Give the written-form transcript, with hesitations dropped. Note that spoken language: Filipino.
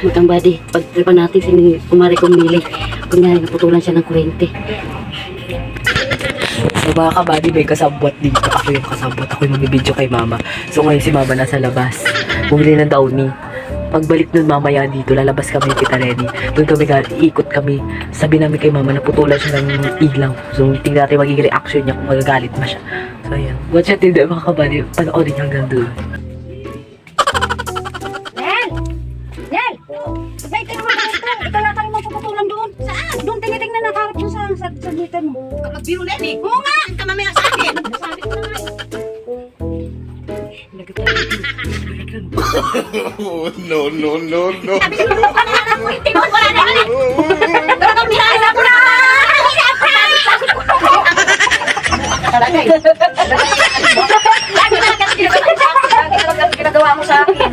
Matang body. Pagtripan natin si kumari kong Mili. Kunyari naputulan siya ng kuryente. So mga kabady, may kasabwat dito. Ako yung kasabwat. Ako yung magbibideo kay mama. So ngayon si mama nasa labas. Bumili ng Downy. Pagbalik nun mamaya dito, lalabas kami kita ready. Doon kami ikot kami. Sabi namin kay mama, naputulan siya ng ilaw. So tingnan natin magiging reaction niya kung magagalit ba siya. So ayan. Watch natin din mga kabady. Panoorin niya hanggang doon. Nel! Nel! Sabay ka naman dito. Ikaw yata yung mapuputulan doon. Saan? Doon tinitingnan nakaharap doon sa meter mo. Magbiro na eh. Oo nga! Ka mamaya sa akin. Sabi ko na nga. No, no, no, no. Sabi ko, wala na kami. Talagang nihasa ko na. Talaga eh. Lagi na kasi ginagawa mo sa akin.